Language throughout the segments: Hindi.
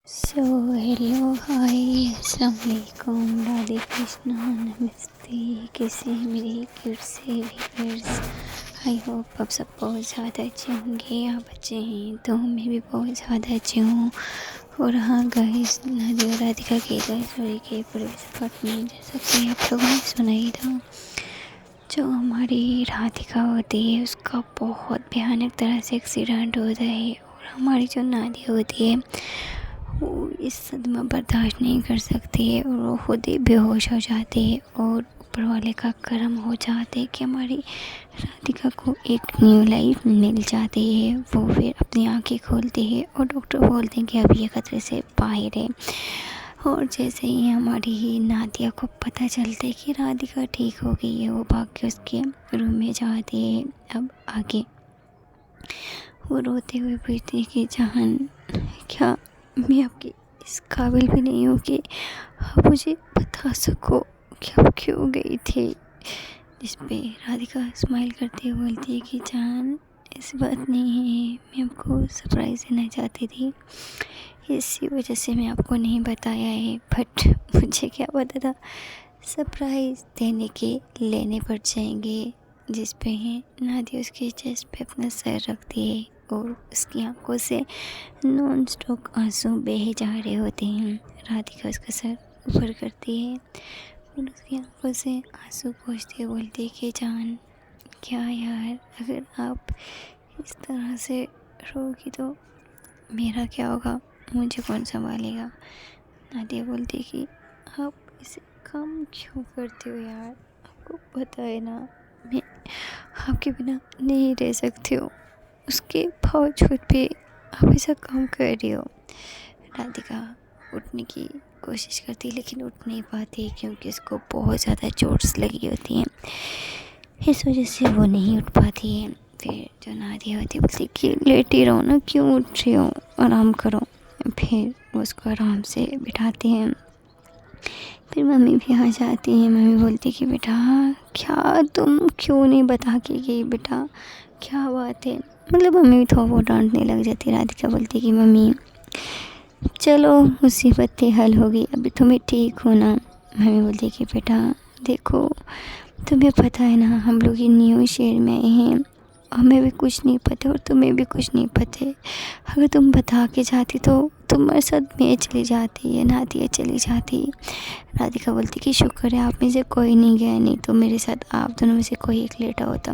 सो हेलो हाय अस्सलाम वालेकुम राधे कृष्णा नमस्ते। कैसे हैं मेरे क्यूट से व्यूअर्स। आई होप आप सब बहुत ज़्यादा अच्छे होंगे। आप अच्छे हैं तो मैं भी बहुत ज़्यादा अच्छी हूँ। और हाँ गाइस, नादिया और राधिका की लव स्टोरी के पूरे पार्ट में जैसा कि आप लोगों ने सुना ही था, जो हमारी राधिका होती है उसका बहुत भयानक तरह से एक्सीडेंट होता है। और हमारी जो नादिया होती है वो इस सदमा बर्दाश्त नहीं कर सकती है और वो खुद ही बेहोश हो जाती है। और ऊपर वाले का करम हो जाते है कि हमारी राधिका को एक न्यू लाइफ मिल जाती है। वो फिर अपनी आंखें खोलती है और डॉक्टर बोलते हैं कि अब ये खतरे से बाहर है। और जैसे ही हमारी नादिया को पता चलता है कि राधिका ठीक हो गई है, वो भाग के उसके रूम में जाती है। अब आगे वो रोते हुए पूछती है कि जहान, क्या मैं आपकी इस काबिल भी नहीं हूँ कि आप मुझे बता सको कि आप क्यों गई थी। जिस पे राधिका स्माइल करते हुए बोलती है कि जान, ऐसी बात नहीं है, मैं आपको सरप्राइज़ देना चाहती थी, इसी वजह से मैं आपको नहीं बताया है। बट मुझे क्या पता था सरप्राइज़ देने के लेने पड़ जाएंगे। जिस पे है नादिया उसके चेस्ट पे अपना सर रखती है और उसकी आंखों से नॉन स्टॉप आंसू बहे जा रहे होते हैं। राधिका उसका सर ऊपर करती है और उसकी आंखों से आंसू पोंछती हुए बोलती है कि जान, क्या यार, अगर आप इस तरह से रोगी तो मेरा क्या होगा, मुझे कौन संभालेगा। नादिया बोलती है कि आप इसे कम क्यों करते हो यार, आपको पता है ना मैं आपके बिना नहीं रह सकती हूँ, उसके बावजूद भी आप ऐसा काम कर रही हो। राधिका उठने की कोशिश करती है लेकिन उठ नहीं पाती क्योंकि उसको बहुत ज़्यादा चोट्स लगी होती हैं। इस वजह से वो नहीं उठ पाती है। फिर जो नादिया होती है बोलती है कि लेटी रहो ना, क्यों उठ रही हो, आराम करो। फिर वो उसको आराम से बिठाती हैं। फिर मम्मी भी आ जाती है। मम्मी बोलती कि बेटा क्या, तुम क्यों नहीं बता के गई बेटा, क्या बात है। मतलब मम्मी भी थोड़ा बहुत डांटने लग जाती है। राधिका बोलती कि मम्मी चलो मुसीबतें हल हो गई, अभी तुम्हें ठीक हो ना। मम्मी बोलती कि बेटा देखो, तुम्हें पता है ना हम लोग ये न्यू शहर में आए हैं, हमें भी कुछ नहीं पता और तुम्हें भी कुछ नहीं पता है। अगर तुम बता के जाती तो तुम्हारे साथ मैं चली जाती या नादिया चली जाती। राधिका बोलती कि शुक्र है आप में से कोई नहीं गया, नहीं तो मेरे साथ आप दोनों में से कोई एक लेटा होता।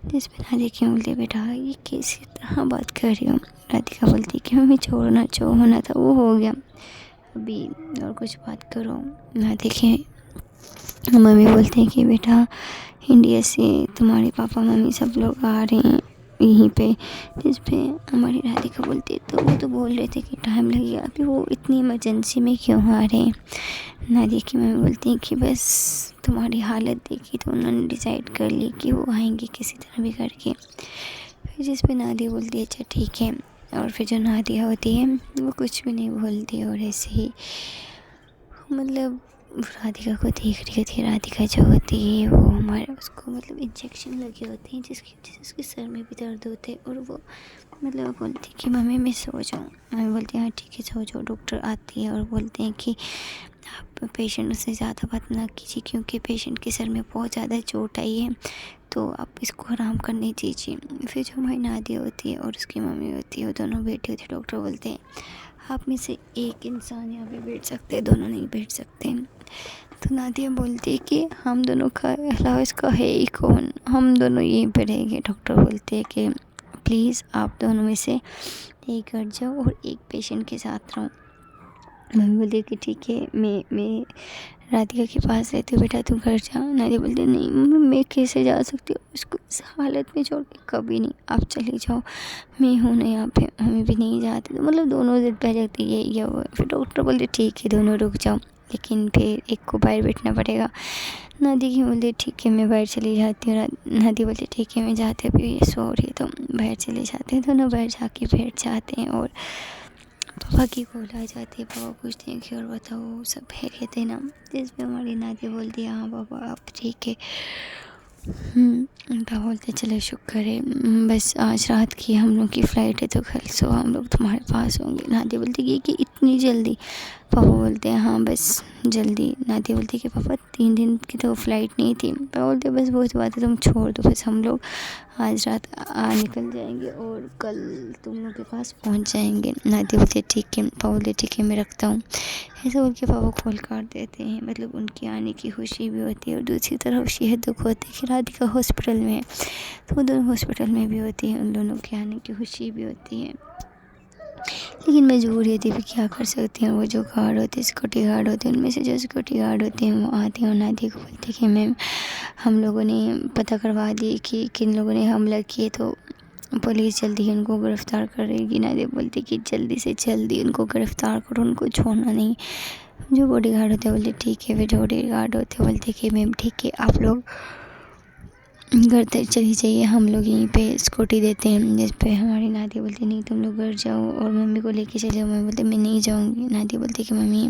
जिस पर नादिया क्यों बोलती बेटा ये कैसी तरह बात कर रही हूँ। राधिका बोलती कि मम्मी छोड़ना, जो होना था वो हो गया, अभी और कुछ बात करो ना। देखिए मम्मी बोलते हैं कि बेटा इंडिया से तुम्हारे पापा मम्मी सब लोग आ रहे हैं यहीं पे। जिस पे हमारी राधिका बोलती है तो वो तो बोल रहे थे कि टाइम लगेगा, अभी वो इतनी इमरजेंसी में क्यों आ रहे हैं। नादिया की मम्मी बोलती हैं कि बस तुम्हारी हालत देखी तो उन्होंने डिसाइड कर ली कि वो आएंगे किसी तरह भी करके। फिर जिस पे नादिया बोलती है अच्छा ठीक है। और फिर जो नादिया होती है वो कुछ भी नहीं बोलती और ऐसे ही मतलब राधिका को देख रही होती है। राधिका जो होती है वो हमारे उसको मतलब इंजेक्शन लगे होते हैं जिससे उसके सर में भी दर्द होते हैं। और वो मतलब बोलती है कि मम्मी मैं सो जाऊँ। मम्मी बोलती है हाँ ठीक है सो जाओ। डॉक्टर आती है और बोलते हैं कि आप पेशेंट से ज़्यादा बात ना कीजिए क्योंकि पेशेंट के सर में बहुत ज़्यादा चोट आई है, तो आप इसको आराम करने दीजिए। फिर जो हमारी नादिया होती है और उसकी मम्मी होती है वो दोनों बैठी होती है। डॉक्टर बोलते हैं आप में से एक इंसान यहाँ पे बैठ सकते हैं, दोनों नहीं बैठ सकते। तो नादिया बोलती है कि हम दोनों का अलावा इसका है ही कौन, हम दोनों यहीं पर रहेंगे। डॉक्टर बोलते हैं कि प्लीज़ आप दोनों में से एक हट जाओ और एक पेशेंट के साथ रहो। मम्मी बोलती है कि ठीक है मैं राधिका के पास रहती हूँ, बेटा तू घर जा। नादिया बोलती है नहीं मम्मी मैं कैसे जा सकती हूँ, इसको इस हालत में छोड़ के कभी नहीं, आप चले जाओ, मैं हूँ ना यहाँ पे। मम्मी भी नहीं जाती तो मतलब दोनों जिद पे जाती है ये वो। फिर डॉक्टर बोलते ठीक है दोनों रुक जाओ, लेकिन फिर एक को बाहर बैठना पड़ेगा। नादिया की बोलती ठीक है मैं बाहर चली जाती हूँ। नादिया बोलती ठीक है मैं जाती हूँ, अभी सो रही है तो बाहर चले जाते हैं। दोनों बाहर जाके बैठ जाते हैं और पापा की कॉल आ जाती है। पापा पूछते हैं कि और बताओ सब खैरियत है ना। जिस पे हमारी नादिया बोलती है हाँ पापा आप ठीक है। पापा बोलते चलो शुक्र है, बस आज रात की हम लोग की फ़्लाइट है तो कल सुबह हम लोग तुम्हारे पास होंगे। नादिया बोलती कि इतनी जल्दी? पापा बोलते हैं हाँ बस जल्दी। नादिया बोलती कि पापा 3 दिन की तो फ़्लाइट नहीं थी। पापा बोलते बस वो तो बात है, तुम छोड़ दो, बस हम लोग आज रात निकल जाएंगे और कल तुम लोग के पास पहुंच जाएंगे। नादिया बोलती ठीक है। पापा बोलते ठीक है मैं रखता हूँ। ऐसा बोल के पापा कॉल काट देते हैं। मतलब उनके आने की खुशी भी होती है और दूसरी तरफ ये दुख होती है कि राधिका हॉस्पिटल में है, तो वो दोनों हॉस्पिटल में भी होती है, उन दोनों के आने की खुशी भी होती है। लेकिन मजबूरी होती है, क्या कर सकती हैं। वो जो गार्ड होते हैं, सिक्योरिटी गार्ड होते हैं, उनमें से जो सिक्योरिटी गार्ड होते हैं वो आते हैं और नादिया को बोलते हैं कि मैम हम लोगों ने पता करवा दी कि किन लोगों ने हमला किए, तो पुलिस जल्दी ही उनको गिरफ़्तार करेगी। नादिया बोलती कि जल्दी से जल्दी उनको गिरफ़्तार करो, उनको छोड़ना नहीं। जो बॉडी गार्ड होते हैं बोलते ठीक है। फिर जो बॉडी गार्ड होते हैं बोलते कि मैम ठीक है आप लोग घर तक चली जाइए, हम लोग यहीं पे स्कूटी देते हैं। जिस पे हमारी नादिया बोलती नहीं तुम लोग घर जाओ और मम्मी को लेके चले जाओ। मम्मी बोलते मैं नहीं जाऊँगी। नादिया बोलती कि मम्मी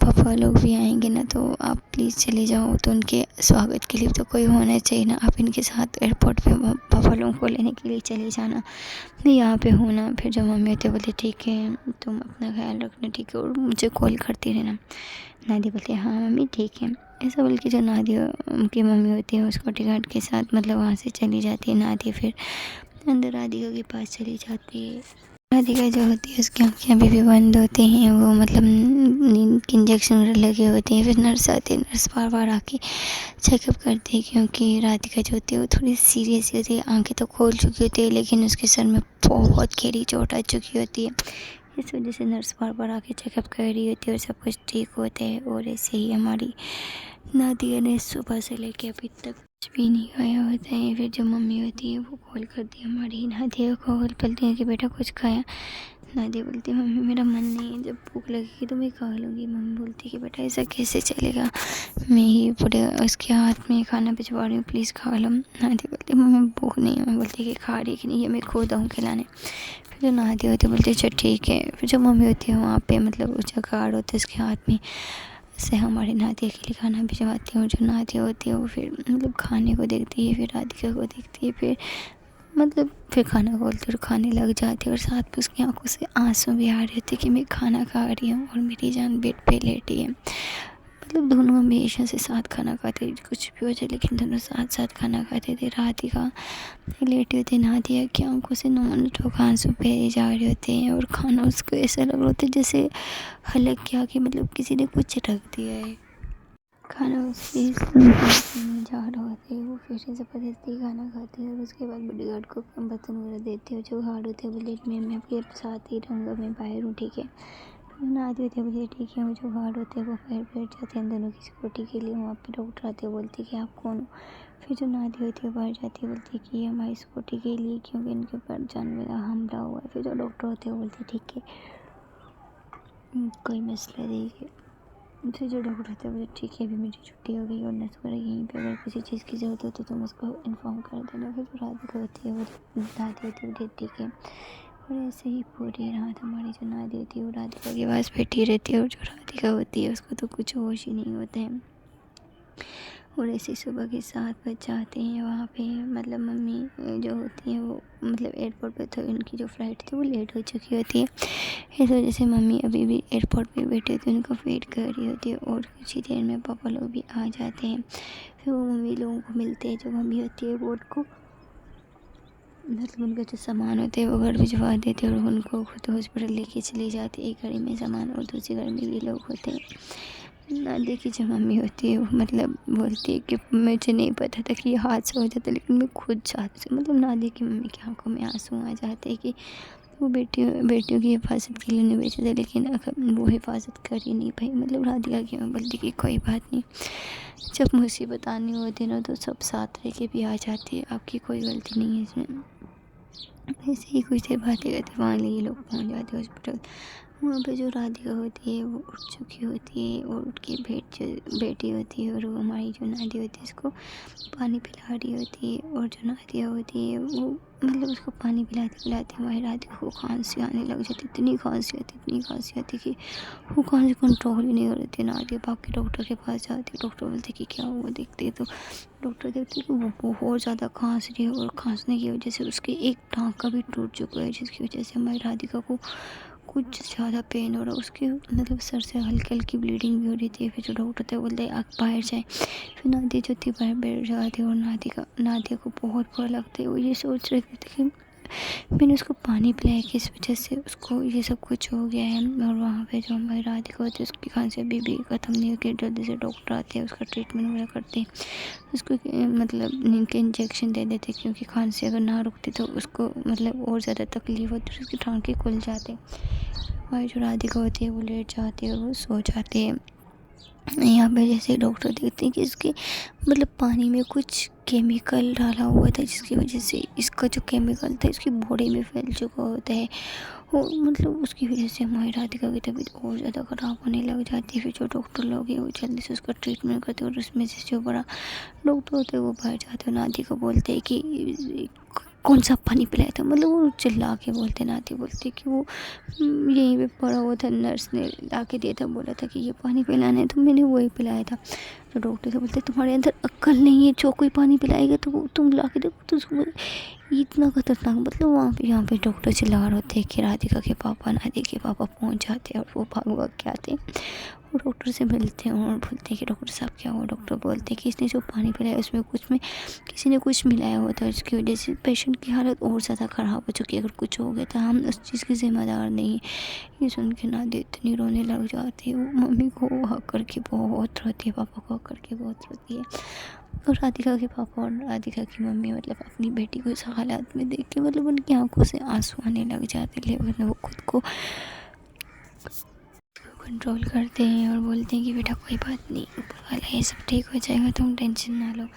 पापा लोग भी आएंगे ना, तो आप प्लीज़ चले जाओ, तो उनके स्वागत के लिए तो कोई होना चाहिए ना, आप इनके साथ एयरपोर्ट पे पापा लोगों को लेने के लिए चले जाना, मैं यहाँ पे हूँ ना। फिर जब मम्मी होते बोलते ठीक है तुम अपना ख्याल रखना ठीक है और मुझे कॉल करती रहना। नादिया बोलती है हाँ मम्मी ठीक है। ऐसा बोल के जो नादिया की मम्मी होती है उसको टिकट के साथ मतलब वहाँ से चली जाती है। नादिया फिर अंदर राधिका के पास चली जाती है। राधिका जो होती है उसकी आँखें अभी भी बंद होती हैं, वो मतलब नींद के इंजेक्शन लगे होते हैं। फिर नर्स आती है, नर्स बार बार आके चेकअप करती है क्योंकि राधिका जो होती है वो थोड़ी सीरियस होती है। आँखें तो खोल चुकी होती है लेकिन उसके सर में बहुत गहरी चोट आ चुकी होती है। इस वजह से नर्स बार बार आके चेकअप कर रही होती है और सब कुछ ठीक होता है। और ऐसे ही हमारी नादिया ने सुबह से लेके अभी तक कुछ भी नहीं खाया होता है। फिर जो मम्मी होती है वो कॉल करती है हमारी नादिया को, कॉल बोलती है कि बेटा कुछ खाया। नादिया बोलती है मम्मी मेरा मन नहीं है, जब भूख लगेगी तो मैं खा लूँगी। मम्मी बोलती है कि बेटा ऐसा कैसे चलेगा, मैं ही पूरे उसके हाथ में खाना भिजवा रही हूँ, प्लीज़ खा लो। नादिया बोलती है मम्मी भूख नहीं है। मम्मी बोलती है कि खा रही कि नहीं है, मैं खुद आऊँ खिलाने। फिर जो नादिया होती है बोलती है अच्छा ठीक है। फिर जो मम्मी होती है वहाँ पे मतलब जो गार्ड होता है उसके हाथ में से हमारी नादिया के लिए खाना भिजवाती है। और जो नादिया होती है वो फिर मतलब खाने को देखती है, फिर राधिका को देखती है, फिर मतलब फिर खाना खोलती है और खाने लग जाती है। और साथ में उसकी आंखों से आंसू भी आ रहे थे कि मैं खाना खा रही हूँ और मेरी जान बेड पे लेटी है। मतलब दोनों हमेशा से साथ खाना खाते थे, कुछ भी हो जाए लेकिन दोनों साथ साथ खाना खाते थे। राधिका लेटे होते, नादिया की आंखों से नोक आंसू बहे जा रहे होते हैं और खाना उसको ऐसा लग रहा होता है जैसे हलक के आगे मतलब किसी ने कुछ चटक दिया है। खाना उसके में जा रहा होता है, वो फिर से ज़बरदस्ती खाना खाते हैं और उसके बाद बॉडीगार्ड को बर्तन वगैरह देते हैं। जो गार्ड होते हैं बोले मैं आपके साथ ही रहूँगा, मैं बाहर हूँ ठीक है। नादिया होती है बोले ठीक है। वो जो गार्ड होते हैं वो बाहर बैठ जाते हैं दोनों की सिक्योरिटी के लिए। वहाँ पे डॉक्टर आते हैं, बोलते हैं कि आप कौन हो। फिर जो नादिया होती है बाहर जाती है, बोलती है कि ये हमारी सिक्योरिटी के लिए क्योंकि इनके ऊपर जानलेवा हमला हुआ है। फिर जो डॉक्टर होते हैं बोलते हैं ठीक है कोई मसला नहीं है। फिर जो डॉक्टर होता है बोले ठीक है अभी मेरी छुट्टी हो गई और नर्स वगैरह यहीं पे, अगर किसी चीज़ की ज़रूरत हो तो तुम उसको इन्फॉर्म कर देना। फिर जो राधिका होती है वो नादिया होती है बोले ठीक है। और ऐसे ही पूरी रात हमारी जो नादिया होती है वो राधिका के पास बैठी रहती है और जो राधिका होती है उसको तो कुछ होश ही नहीं होता है। और ऐसे सुबह के 7 बज जाते हैं वहाँ पे। मतलब मम्मी जो होती हैं वो मतलब एयरपोर्ट पे, तो उनकी जो फ़्लाइट थी वो लेट हो चुकी होती है। इस वजह से मम्मी अभी भी एयरपोर्ट पे बैठी होती है, उनका वेट कर रही होती है। और कुछ ही देर में पापा लोग भी आ जाते हैं। फिर वो मम्मी लोगों को मिलते हैं। जो मम्मी होती है वो उनको मतलब उनका जो सामान होता है वो घर भिजवा देते हैं और उनको खुद हॉस्पिटल लेके चली जाती है। एक गाड़ी में सामान और दूसरी गाड़ी में ये लोग होते हैं। नादिया की जो मम्मी होती है वो मतलब बोलती है कि मुझे नहीं पता था कि ये हादसा हो जाता, लेकिन मैं खुद चाहती थी। मतलब नादिया की मम्मी की आंखों में आंसू आ जाते हैं कि वो बेटियों की हिफाजत के लिए नहीं भेजे थे, लेकिन वो हिफाजत कर ही नहीं पाई। मतलब राधिका की मम्मी बोलती कि कोई बात नहीं, जब मुसीबत आनी होती ना तो सब साथ रह के भी आ जाती है, आपकी कोई गलती नहीं है इसमें। ऐसे ही कुछ देर बातें करते वहाँ ये लोग पहुँच जाते हॉस्पिटल। वहाँ पे जो राधिका होती है वो उठ चुकी होती है और उठ के बैठी होती है, और वो हमारी जो नादिया होती है उसको पानी पिला रही होती है। और जो नादिया होती है वो मतलब उसको पानी पिलाते पिलाते हमारी राधिका को खांसी आने लग जाती, इतनी खांसी आती कि वो खांसी कंट्रोल ही नहीं हो रही थी। नादिया भाग के डॉक्टर के पास जाती, डॉक्टर बोलते कि क्या हुआ, देखते तो डॉक्टर देखते कि वो बहुत ज़्यादा खांस रही है, और खांसने की वजह से उसके एक टाँग का भी टूट चुका है, जिसकी वजह से हमारी राधिका को कुछ ज़्यादा पेन हो रहा है। उसके मतलब सर से हल्की हल्की ब्लीडिंग भी हो रही थी। फिर जो डॉक्टर थे बोलते आप बाहर जाएं। फिर नादिया जो थी बाहर बैठ जाती, और नादिया को बहुत बुरा लगता है। वो ये सोच रही थी कि मैंने उसको पानी पिलाया कि इस वजह से उसको ये सब कुछ हो गया है। और वहाँ पे जो हमारी राधिका होती है उसकी खांसी अभी भी ख़त्म नहीं होती। जल्दी से डॉक्टर आते हैं, उसका ट्रीटमेंट वगैरह करते हैं, उसको मतलब नींद के इंजेक्शन दे देते, क्योंकि खांसी अगर ना रुकती तो उसको मतलब और ज़्यादा तकलीफ होती, उसकी टाँके खुल जाते। हमारी जो राधिका होती है वो लेट जाती है और वो सो जाती है। यहाँ पे जैसे डॉक्टर देखते हैं कि इसके मतलब पानी में कुछ केमिकल डाला हुआ था, जिसकी वजह से इसका जो केमिकल था इसकी बॉडी में फैल चुका होता है, और मतलब उसकी वजह से हमारी राधिका की तबीयत और ज़्यादा ख़राब होने लग जाती है। फिर जो डॉक्टर लोग हैं वो जल्दी से उसका ट्रीटमेंट करते हैं, और उसमें से जो बड़ा डॉक्टर होते हैं वो बाहर जाते हैं, नादिया को बोलते हैं कि कौन सा पानी पिलाया था, मतलब वो चिल्ला के बोलते, नादिया बोलती कि वो यहीं पे पड़ा हुआ था, नर्स ने ला के दिया था, बोला था कि ये पानी पिलाना है, तो मैंने वही पिलाया था। तो डॉक्टर से बोलते तुम्हारे अंदर अक्ल नहीं है, जो कोई पानी पिलाएगा तो वो तुम ला के देखो, तो उसको इतना खतरनाक, मतलब वहाँ पे यहाँ पे डॉक्टर चिल्ला रहे होते हैं कि राधिका के पापा, नादिया के पापा पहुँच जाते हैं, और वो भाग के आते हैं और डॉक्टर से मिलते हैं और बोलते हैं कि डॉक्टर साहब क्या हुआ। डॉक्टर बोलते हैं कि इसने जो पानी पिलाया उसमें किसी ने कुछ मिलाया हुआ था, जिसकी वजह से पेशेंट की हालत और ज़्यादा ख़राब हो चुकी है। अगर कुछ हो गया तो हम उस चीज़ के ज़िम्मेदार नहीं। ये सुन के नादिया इतनी रोने लग जाती है, वो मम्मी को हक करके बहुत रोती है, पापा को हक करके बहुत रोती है। और राधिका के पापा और राधिका की मम्मी मतलब अपनी बेटी को इस हालात में देख के मतलब उनकी आंखों से आंसू आने लग जाते, लेकिन वो खुद को कंट्रोल करते हैं और बोलते हैं कि बेटा कोई बात नहीं, ऊपर वाला है, सब ठीक हो जाएगा, तुम टेंशन ना लो।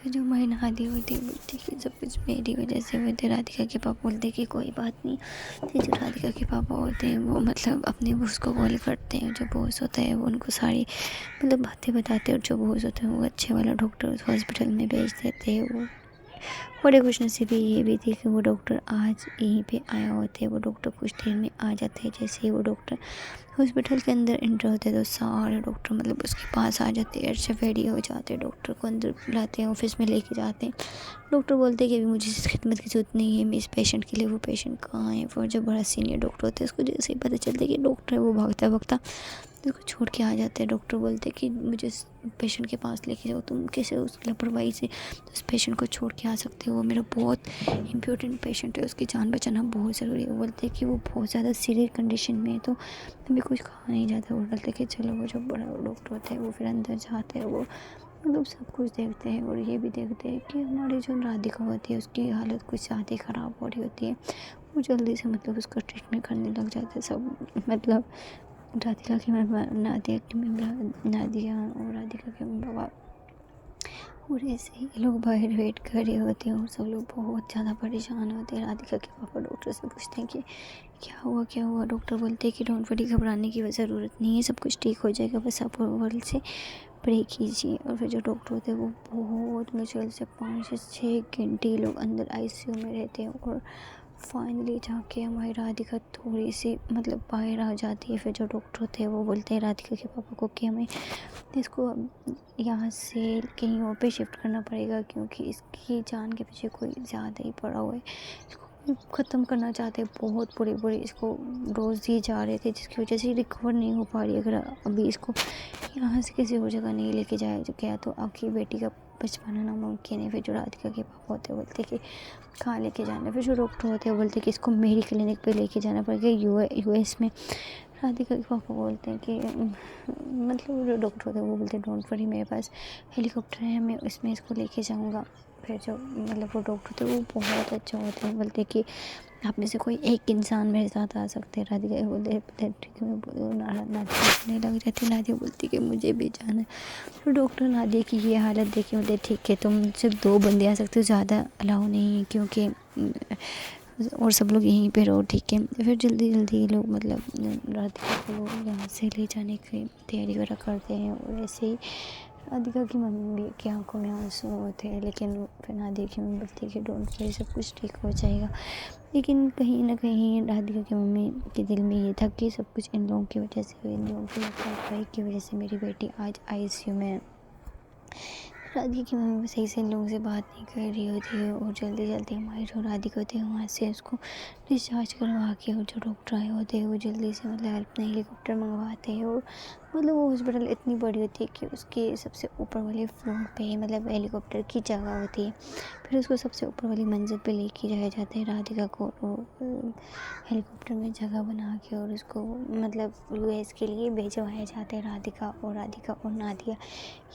फिर जो हमारी नादिया होती है बोलती है कि सब कुछ मेरी वजह से हुए थे। राधिका के पापा बोलते हैं कि कोई बात नहीं। फिर जो राधिका के पापा होते हैं वो मतलब अपने बॉस को कॉल करते हैं, जो बॉस होता है वो उनको सारी मतलब बातें बताते हैं, और जो बॉस होते हैं वो अच्छे वाला डॉक्टर उस हॉस्पिटल में भेज देते हैं। वो बड़े खुशनसीबी ये भी थी कि वो डॉक्टर आज यहीं पे आया होते हैं। वो डॉक्टर कुछ देर में आ जाते हैं। जैसे ही वो डॉक्टर हॉस्पिटल के अंदर एंटर होते हैं तो सारे डॉक्टर मतलब उसके पास आ जाते हैं, अर्शफ रेडी हो जाते हैं, डॉक्टर को अंदर बुलाते हैं, ऑफिस में लेके जाते हैं। डॉक्टर बोलते हैं कि अभी मुझे इस खिदमत की ज़रूरत नहीं है, मैं इस पेशेंट के लिए, वो पेशेंट कहाँ है। फिर जो बड़ा सीनियर डॉक्टर होता है उसको जैसे ही पता चलता है कि डॉक्टर है, वो भागता भागता उसको छोड़ के आ जाते हैं। डॉक्टर बोलते हैं कि मुझे इस पेशेंट के पास लेके जाओ, तुम कैसे उस लापरवाही से उस पेशेंट को छोड़ के आ सकते हो, वो मेरा बहुत इम्पोर्टेंट पेशेंट है, उसकी जान बचाना बहुत ज़रूरी है। वो बोलते हैं कि वो बहुत ज़्यादा सीरियस कंडीशन में है, तो अभी कुछ कहा नहीं जाता। वो बोलते कि चलो, वो जो बड़ा डॉक्टर होता है वो फिर अंदर जाते हैं, वो मतलब सब कुछ देखते हैं, और ये भी देखते हैं कि हमारी जो राधिका होती है उसकी हालत कुछ ज़्यादा ही ख़राब हो रही होती है। वो जल्दी से मतलब उसका ट्रीटमेंट करने लग जाते हैं सब, मतलब राधिका की नादिया और राधिका के बाबा, और ऐसे ही लोग बाहर वेट कर रहे होते हैं, और सब लोग बहुत ज़्यादा परेशान होते हैं। राधिका के पापा डॉक्टर से पूछते हैं कि क्या हुआ। डॉक्टर बोलते हैं कि डोंट वरी, घबराने की ज़रूरत नहीं है, सब कुछ ठीक हो जाएगा, बस आप वर्ल्ड से प्रे कीजिए। और फिर जो डॉक्टर होते हैं वो बहुत मुश्किल से 5 से 6 घंटे लोग अंदर आईसीयू में रहते हैं, और फाइनली जाके हमारी राधिका थोड़ी सी मतलब बाहर आ जाती है। फिर जो डॉक्टर होते हैं वो बोलते हैं राधिका के पापा को कि हमें इसको यहाँ से कहीं और पे शिफ्ट करना पड़ेगा, क्योंकि इसकी जान के पीछे कोई ज़्यादा ही पड़ा हुआ है। इसको ख़त्म करना चाहते हैं, बहुत बुरी इसको डोज दिए जा रहे थे, जिसकी वजह से रिकवर नहीं हो पा रही। अगर अभी इसको यहाँ से किसी और जगह नहीं लेके जाया गया तो आपकी बेटी का बच पाना नामुमकिन है। फिर जो राधिका के पापा होते हैं बोलते कि कहाँ लेके जाना है। फिर जो डॉक्टर होते हैं बोलते कि इसको मेरी क्लिनिक पे लेके जाना पड़ेगा यूएस में। राधिका के पापा बोलते हैं कि मतलब जो डॉक्टर होते हैं वो बोलते हैं डोंट वरी, मेरे पास हेलीकॉप्टर है, मैं इसमें इसको लेके जाऊँगा। फिर जो मतलब वो डॉक्टर थे वो बहुत अच्छा होते हैं, बोलते कि आप में से कोई एक इंसान मेरे साथ आ सकते हैं। राधिका बोलते ठीक है, नादिया बोलने लग जाती। नादिया बोलती कि मुझे भी जाना है। तो डॉक्टर नादिया की ये हालत देखी बोलते ठीक है, तुम सिर्फ 2 बंदे आ सकते हो, ज़्यादा अलाउ नहीं है, क्योंकि और सब लोग यहीं पे रहो, ठीक है। फिर जल्दी जल्दी लोग मतलब राधिका को यहाँ से ले जाने की तैयारी वगैरह करते हैं। और ऐसे ही राधिका की मम्मी भी की आंखों में आंसू होते हैं, लेकिन फिर नादिया की मम्मी बोलती है कि डोंट वरी, सब कुछ ठीक हो जाएगा। लेकिन कहीं ना कहीं राधिका की मम्मी के दिल में ये था कि सब कुछ इन लोगों की वजह से हुई, इन लोगों की लापरवाही की वजह से मेरी बेटी आज आईसीयू में है। राधिका की मम्मी सही से इन लोगों से बात नहीं कर रही होती है, और जल्दी जल्दी हमारी जो राधिका होती है वहाँ से उसको डिस्चार्ज करवा के, और जो डॉक्टर आए होते हैं वो जल्दी से मतलब हेल्प नहीं, हेलीकॉप्टर मंगवाते हैं। और मतलब वो हॉस्पिटल इतनी बड़ी होती है कि उसके सबसे ऊपर वाले फ्लोर पे मतलब हेलीकॉप्टर की जगह होती है। फिर उसको सबसे ऊपर वाली मंजिल पे लेके जाया जाता है राधिका को, और हेलीकॉप्टर में जगह बना के और उसको मतलब यूएस के लिए भिजवाया जाता है। राधिका और नादिया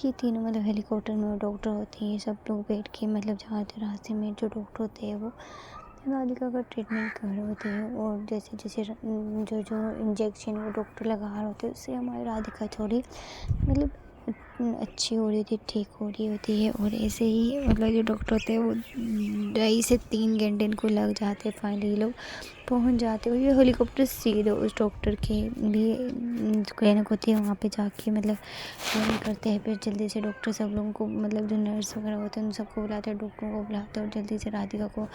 ये तीनों मतलब हेलीकॉप्टर में डॉक्टर होते हैं, सब लोग बैठ के मतलब जाते रास्ते में जो डॉक्टर होते हैं वो राधिका का ट्रीटमेंट कर रहे होते हैं। और जैसे जैसे जो जो इंजेक्शन वो डॉक्टर लगा रहे होते हैं उससे हमारी राधिका थोड़ी मतलब अच्छी हो रही थी, ठीक हो रही होती है। और ऐसे ही मतलब जो डॉक्टर होते हैं वो 2.5 से 3 घंटे इनको लग जाते हैं, फाइनली लोग पहुंच जाते हैं। और ये हेलीकॉप्टर सीधे उस डॉक्टर के भी क्लिनिक होती है वहाँ पे जाके मतलब फ़ोन करते हैं। फिर जल्दी से डॉक्टर सब लोगों को मतलब जो नर्स वगैरह होते हैं उन सबको बुलाते हैं, डॉक्टरों को बुलाते हैं, और जल्दी से राधिका को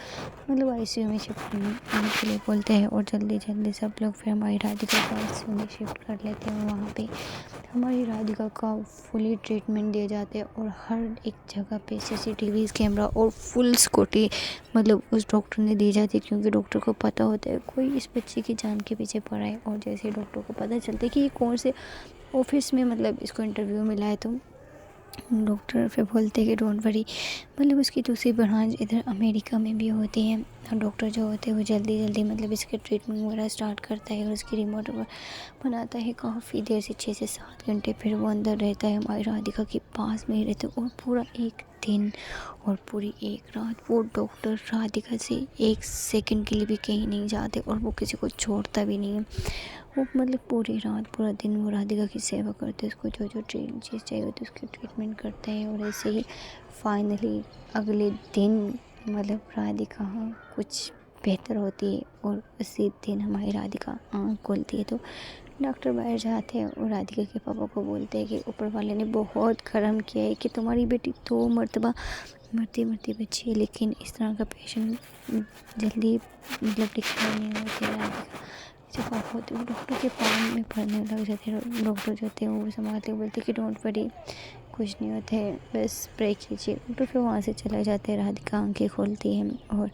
मतलब आईसीयू में शिफ्ट करने के लिए बोलते हैं। और जल्दी जल्दी सब लोग फिर हमारी राधिका को आईसीयू में शिफ्ट कर लेते हैं। वहाँ पे हमारी राधिका का फुली ट्रीटमेंट दिया जाता है, और हर एक जगह पे सीसीटीवी कैमरा और फुल सिक्योरिटी मतलब उस डॉक्टर ने दी जाती है, क्योंकि डॉक्टर को पता होता है कोई इस बच्चे की जान के पीछे पड़ा है। और जैसे डॉक्टर को पता चलता है कि ये कौन से ऑफिस में मतलब इसको इंटरव्यू मिला है, तो डॉक्टर फिर बोलते हैं कि डोंट वरी, मतलब उसकी दूसरी ब्रांच इधर अमेरिका में भी होती है। और डॉक्टर जो होते हैं वो जल्दी जल्दी मतलब इसके ट्रीटमेंट वगैरह स्टार्ट करता है, और उसकी रिमोट बनाता है काफ़ी देर से 6 से 7 घंटे। फिर वो अंदर रहता है, हमारी राधिका के पास में ही रहते हैं, और पूरा एक दिन और पूरी एक रात वो डॉक्टर राधिका से 1 सेकंड के लिए भी कहीं नहीं जाते, और वो किसी को छोड़ता भी नहीं है। वो मतलब पूरी रात पूरा दिन वो राधिका की सेवा करते हैं, उसको जो जो चीज़ चाहिए होती है उसकी ट्रीटमेंट करते हैं। और ऐसे ही फाइनली अगले दिन मतलब राधिका कुछ बेहतर होती है, और उसी दिन हमारी राधिका आँख खोलती है। तो डॉक्टर बाहर जाते हैं और राधिका के पापा को बोलते हैं कि ऊपर वाले ने बहुत करम किया है कि तुम्हारी बेटी 2 मरतबा मरती मरती बची है, लेकिन इस तरह का पेशेंट जल्दी मतलब डिक्लेयर नहीं होते। राधिका जो पापा होते हैं वो डॉक्टर के पाँव में पड़ने लग जाते हैं। डॉक्टर जो होते हैं वो संभालते बोलते कि डोंट वरी, कुछ नहीं होता है, बस प्रे कीजिए। डॉक्टर फिर वहाँ से चला जाता है। राधिका आंखें खोलती है और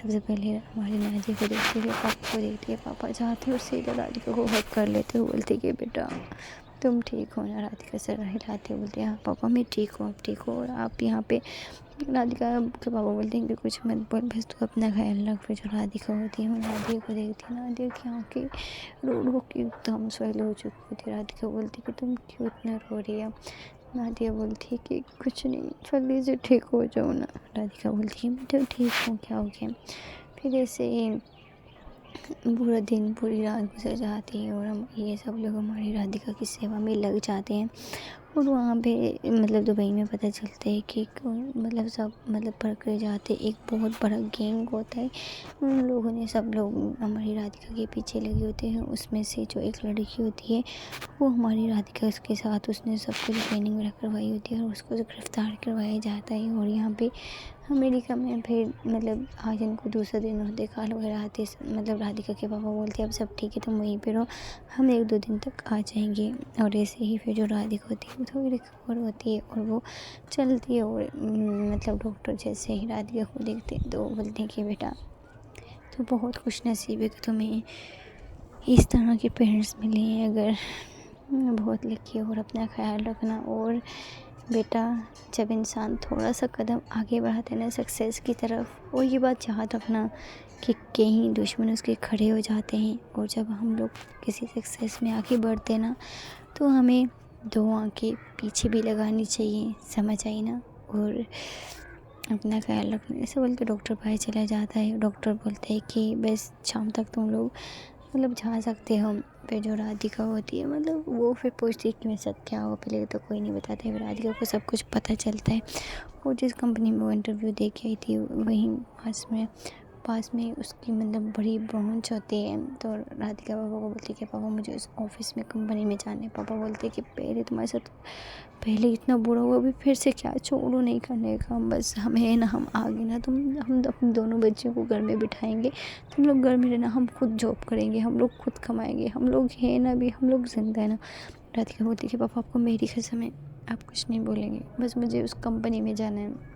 सबसे पहले हमारी नादिया को देखती है, पापा को देखती है। पापा जाते हैं और सीधा राधिका को हक कर लेते हैं, बोलते कि बेटा तुम ठीक हो ना। राधिका सर हिलाते हैं, बोलते हैं हाँ पापा मैं ठीक हूँ, आप ठीक हो, और आप यहाँ पे। राधिका के पापा बोलते हैं कि कुछ मत बोल, बस तू अपना ख्याल रख। फिर जो राधिका होती है वो नादिया को देखती है, नादिया की आँखें रो रो के एकदम स्वेल हो चुकी होती है। राधिका बोलती है कि तुम क्यों इतना रो रही है। नादिया बोलती है कि कुछ नहीं, जल्दी से ठीक हो जाओ ना। राधिका बोलती है मैं तो ठीक हूँ, क्या हो गया। फिर ऐसे ही पूरा दिन पूरी रात गुजर जाती है, और हम ये सब लोग हमारी राधिका की सेवा में लग जाते हैं। और वहाँ पे मतलब दुबई में पता चलता है कि मतलब सब मतलब पकड़े जाते, एक बहुत बड़ा गैंग होता है। उन लोगों ने सब लोग हमारी राधिका के पीछे लगे होते हैं। उसमें से जो एक लड़की होती है वो हमारी राधिका के साथ उसने सब कुछ ट्रेनिंग वगैरह करवाई होती है, और उसको गिरफ्तार करवाया जाता है। और यहाँ पे अमेरिका में फिर मतलब आज इनको दूसरा दिन होते, कॉल वगैरह आते, मतलब राधिका के पापा बोलते हैं अब सब ठीक है तुम वहीं पे रहो, हम 1-2 दिन तक आ जाएंगे। और ऐसे ही फिर जो राधिका होती है वो थोड़ी रिकवर होती है और वो चलती है। और मतलब डॉक्टर जैसे ही राधिका को देखते हैं तो वो बोलते हैं कि बेटा तो बहुत खुश नसीब है कि तुम्हें इस तरह के पेरेंट्स मिले हैं, अगर बहुत लकी हो। और अपना ख्याल रखना। और बेटा जब इंसान थोड़ा सा कदम आगे बढ़ाता है ना सक्सेस की तरफ, और ये बात याद रखना कि कहीं दुश्मन उसके खड़े हो जाते हैं। और जब हम लोग किसी सक्सेस में आगे बढ़ते हैं ना तो हमें 2 आंखें पीछे भी लगानी चाहिए, समझ आई ना। और अपना ख्याल रखना, ऐसे बोल के डॉक्टर बाहर चला जाता है। डॉक्टर बोलते हैं कि बस शाम तक तुम लोग मतलब जा सकते हो। फिर जो राधिका होती है मतलब वो फिर पूछती है कि मेरे साथ क्या हुआ, पहले तो कोई नहीं बताता है। फिर राधिका को सब कुछ पता चलता है। वो जिस कंपनी में वो इंटरव्यू दे के आई थी वहीं पास में पास में उसकी मतलब बड़ी ब्रांच होती है। तो राधिका पापा को बोलती है कि पापा मुझे उस ऑफिस में कंपनी में जाना है। पापा बोलते हैं कि पहले तुम्हारे साथ पहले इतना बुरा हुआ, अभी फिर से क्या, छोड़ो नहीं करने का, बस हमें ना, हम आगे ना हम अपने दोनों बच्चों को घर में बिठाएंगे, तुम लोग घर में रहना, हम खुद जॉब करेंगे, हम लोग खुद कमाएंगे, हम लोग हैं ना, अभी हम लोग जिंदा है ना। राधिका बोलती है कि पापा आपको मेरी कसम है, आप कुछ नहीं बोलेंगे, बस मुझे उस कंपनी में जाना है।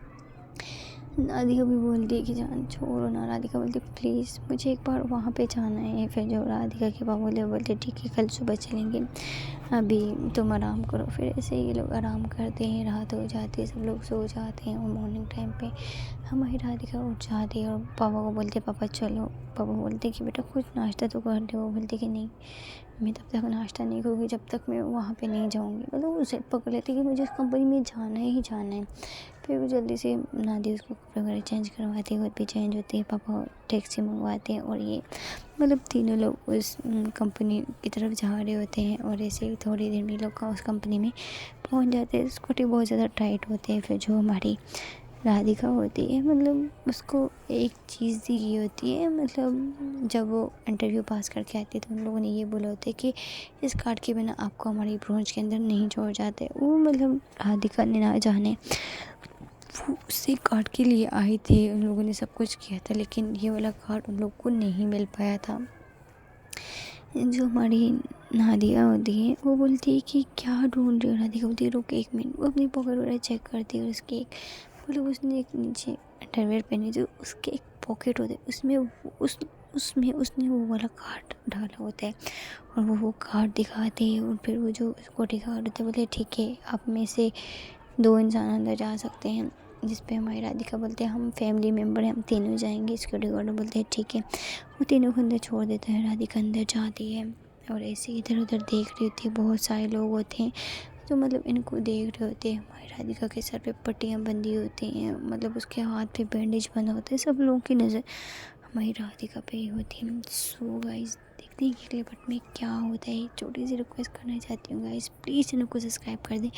राधिका भी बोलती है कि जान छोड़ो ना। राधिका बोलती है प्लीज़ मुझे एक बार वहाँ पे जाना है। फिर जो राधिका के पापा बोलते ठीक है कल सुबह चलेंगे, अभी तुम आराम करो। फिर ऐसे ये लोग आराम करते हैं, रात हो जाती है, सब लोग सो जाते हैं और मॉर्निंग टाइम पे हमारी राधिका उठ जाती है और पापा को बोलते पापा चलो। पापा बोलते कि बेटा कुछ नाश्ता तो कर दो। वो बोलते कि नहीं मैं तब तक नाश्ता नहीं करूँगी जब तक मैं वहाँ पे नहीं जाऊँगी। मतलब उसे पकड़ लेती कि मुझे उस कंपनी में जाना ही जाना है। फिर वो जल्दी से नहाती, उसको कपड़े वगैरह चेंज करवाती है, खुद भी चेंज होती है, पापा टैक्सी मंगवाते हैं और ये मतलब तीनों लोग उस कंपनी की तरफ जा रहे होते हैं। और ऐसे ही थोड़ी देर में लोग का उस कंपनी में पहुंच जाते हैं। स्कूटी बहुत ज़्यादा टाइट होते हैं। फिर जो हमारी राधिका होती है मतलब उसको एक चीज़ दी गई होती है, मतलब जब वो इंटरव्यू पास करके आती है तो उन लोगों ने ये बोला होता है कि इस कार्ड के बिना आपको हमारी ब्रांच के अंदर नहीं छोड़ जाते। वो मतलब राधिका ने ना जाने वो उसी कार्ड के लिए आई थी, उन लोगों ने सब कुछ किया था, लेकिन ये वाला कार्ड उन लोग को नहीं मिल पाया था। जो हमारी नादिया होती है वो बोलती है कि क्या ढूंढ रही हो। राधिका बोलती है रुक एक मिनट। वो अपनी पॉकेट वगैरह चेक करती है और उसके एक मतलब उसने एक नीचे अंडरवेयर पहनी, जो उसके एक पॉकेट होते है उसमें उसमें उसने वो वाला कार्ड डाला होता है और वो कार्ड दिखाते हैं। और फिर वो जो सिक्योरिटी गार्ड होते हैं बोलते ठीक है आप में से 2 इंसान अंदर जा सकते हैं। जिस पे हमारी राधिका बोलते हैं हम फैमिली मेम्बर हैं, हम तीनों जाएंगे। सिक्योरिटी गार्ड बोलते हैं ठीक है। वो तीनों को अंदर छोड़ देते हैं, राधिका अंदर जाती है और ऐसे इधर उधर देख रही होती है। बहुत सारे लोग होते हैं जो मतलब इनको देख रहे होते हैं। हमारी राधिका के सर पे पट्टियाँ बंधी होती हैं, मतलब उसके हाथ पे बैंडेज बंधा होता है। सब लोगों की नज़र हमारी राधिका पे ही होती है। सो गाइस देखते हैं कि अगले पार्ट में क्या होता है। छोटी सी रिक्वेस्ट करना चाहती हूँ गाइस, प्लीज़ चैनल को सब्सक्राइब कर दें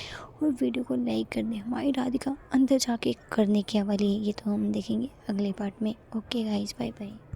और वीडियो को लाइक कर दें। हमारी राधिका अंदर जाके करने क्या वाली है ये तो हम देखेंगे अगले पार्ट में। Okay guys, bye bye.